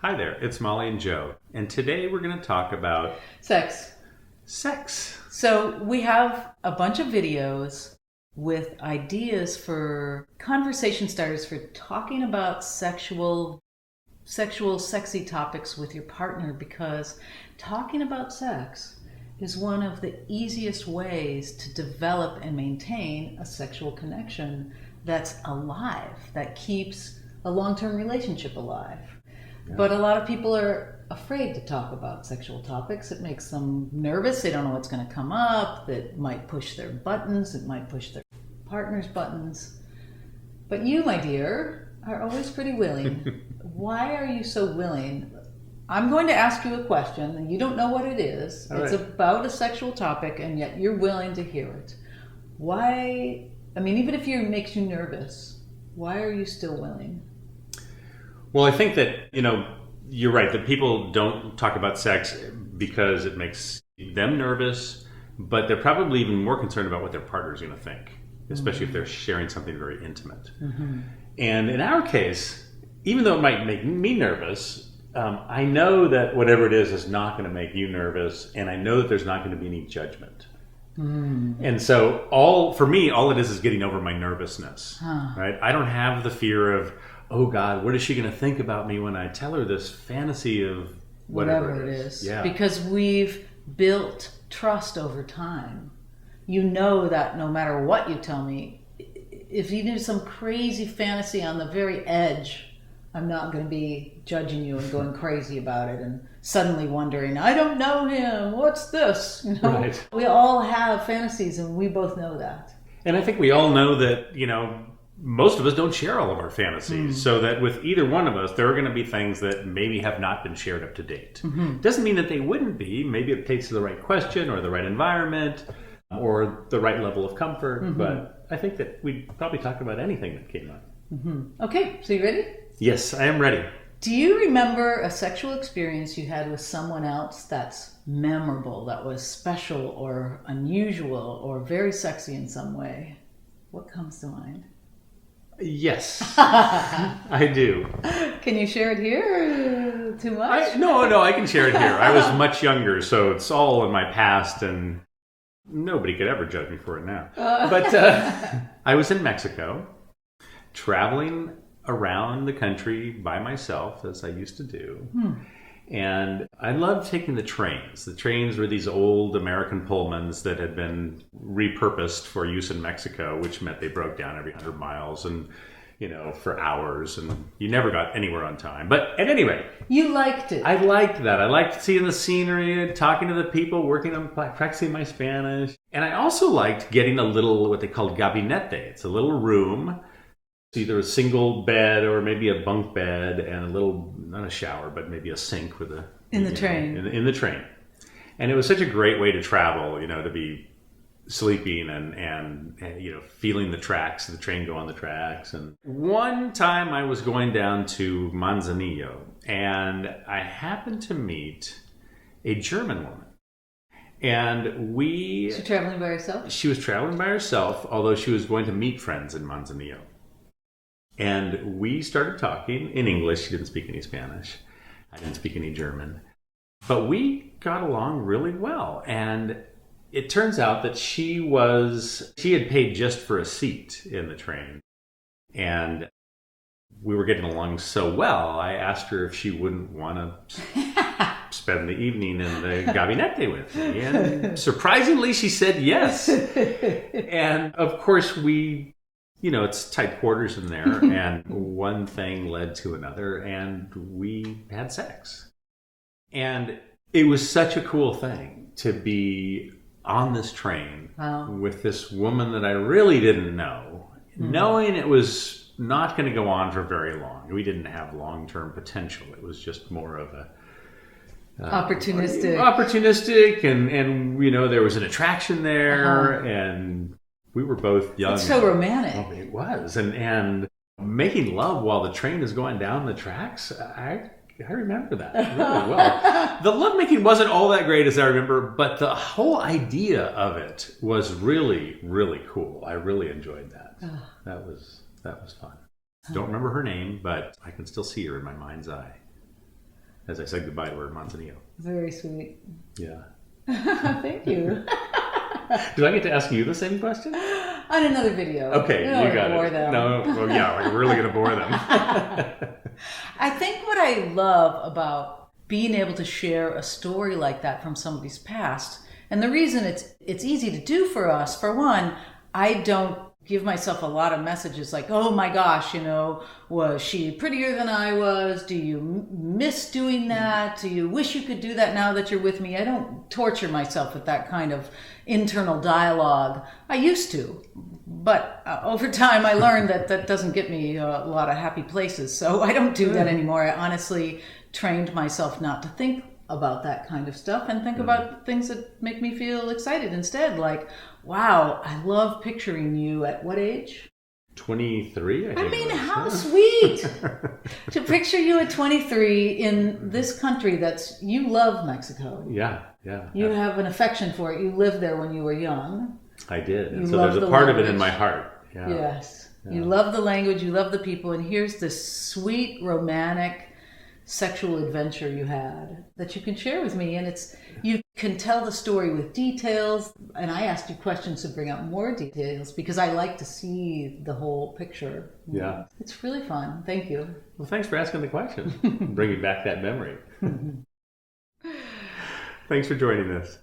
Hi there, it's Molly and Joe, and today we're going to talk about Sex. sex. So we have a bunch of videos with ideas for conversation starters for talking about sexual, sexy topics with your partner, because talking about sex is one of the easiest ways to develop and maintain a sexual connection that's alive, that keeps a long-term relationship alive. Yeah. But a lot of people are afraid to talk about sexual topics. It makes them nervous. They don't know what's going to come up. That might push their buttons. It might push their partner's buttons. But you, my dear, are always pretty willing. Why are you so willing? I'm going to ask you a question, and you don't know what it is. All it's right. about a sexual topic, and yet you're willing to hear it. Why? I mean, even if it makes you nervous, why are you still willing? Well, I think that, you're right, that people don't talk about sex because it makes them nervous, but they're probably even more concerned about what their partner's going to think, especially if they're sharing something very intimate. Mm-hmm. And in our case, even though it might make me nervous, I know that whatever it is not going to make you nervous, and I know that there's not going to be any judgment. And so for me, all it is getting over my nervousness, right? I don't have the fear of, oh God, what is she going to think about me when I tell her this fantasy of whatever it is? Yeah. Because we've built trust over time. You know that no matter what you tell me, if you do some crazy fantasy on the very edge, I'm not going to be judging you and going crazy about it and suddenly wondering, I don't know him, what's this? Right. We all have fantasies, and we both know that. And I think we all know that, most of us don't share all of our fantasies. So that with either one of us, there are going to be things that maybe have not been shared up to date. Doesn't mean that they wouldn't be. Maybe it takes the right question or the right environment or the right level of comfort. But I think that we'd probably talk about anything that came up. Okay, so you ready? Yes, I am ready. Do you remember a sexual experience you had with someone else that's memorable, that was special or unusual or very sexy in some way? What comes to mind? Yes, I do. Can you share it here? Or too much? No, I can share it here. I was much younger, so it's all in my past, and nobody could ever judge me for it now. But I was in Mexico, traveling around the country by myself, as I used to do. And I loved taking the trains. The trains were these old American Pullmans that had been repurposed for use in Mexico, which meant they broke down every 100 miles and, for hours, and you never got anywhere on time. But at any rate, you liked it. I liked that. I liked seeing the scenery, talking to the people, working on practicing my Spanish. And I also liked getting a little, what they called gabinete. It's a little room. It's either a single bed or maybe a bunk bed and a little, not a shower, but maybe a sink with a... In the train. In the train. And it was such a great way to travel, to be sleeping and feeling the tracks of the train go on the tracks. And one time I was going down to Manzanillo, and I happened to meet a German woman. And She was traveling by herself? She was traveling by herself, although she was going to meet friends in Manzanillo. And we started talking in English. She didn't speak any Spanish. I didn't speak any German. But we got along really well. And it turns out that she had paid just for a seat in the train. And we were getting along so well, I asked her if she wouldn't want to spend the evening in the gabinete with me. And surprisingly, she said yes. And of course, it's tight quarters in there, and one thing led to another, and we had sex. And it was such a cool thing to be on this train with this woman that I really didn't know, knowing it was not going to go on for very long. We didn't have long-term potential. It was just more of a... opportunistic, and there was an attraction there, and... We were both young. It's so romantic. Oh, it was. And making love while the train is going down the tracks, I remember that really well. The lovemaking wasn't all that great as I remember, but the whole idea of it was really, really cool. I really enjoyed that. That was fun. Don't remember her name, but I can still see her in my mind's eye. as I said goodbye to her in Manzanillo. Very sweet. Yeah. Thank you. Do I get to ask you the same question? On another video. Okay, you got bore it. Them. No, well, yeah, we're really going to bore them. I think what I love about being able to share a story like that from somebody's past, and the reason it's easy to do for us, for one, I don't give myself a lot of messages like, oh my gosh, was she prettier than I was? Do you miss doing that? Do you wish you could do that now that you're with me? I don't torture myself with that kind of internal dialogue. I used to, but over time I learned that doesn't get me a lot of happy places. So I don't do that anymore. I honestly trained myself not to think about that kind of stuff and think about things that make me feel excited instead. Like, wow, I love picturing you at what age? 23, I think. I mean, how sweet to picture you at 23 in this country you love Mexico. Yeah. You have an affection for it. You lived there when you were young. I did. And You so love there's a the part of it in language. my heart. Yeah. Yes. Yeah. You love the language, you love the people, and here's this sweet, romantic, sexual adventure you had that you can share with me. And you can tell the story with details, and I asked you questions to bring out more details because I like to see the whole picture. Yeah. It's really fun. Thank you. Well, thanks for asking the question. Bringing back that memory. Thanks for joining us.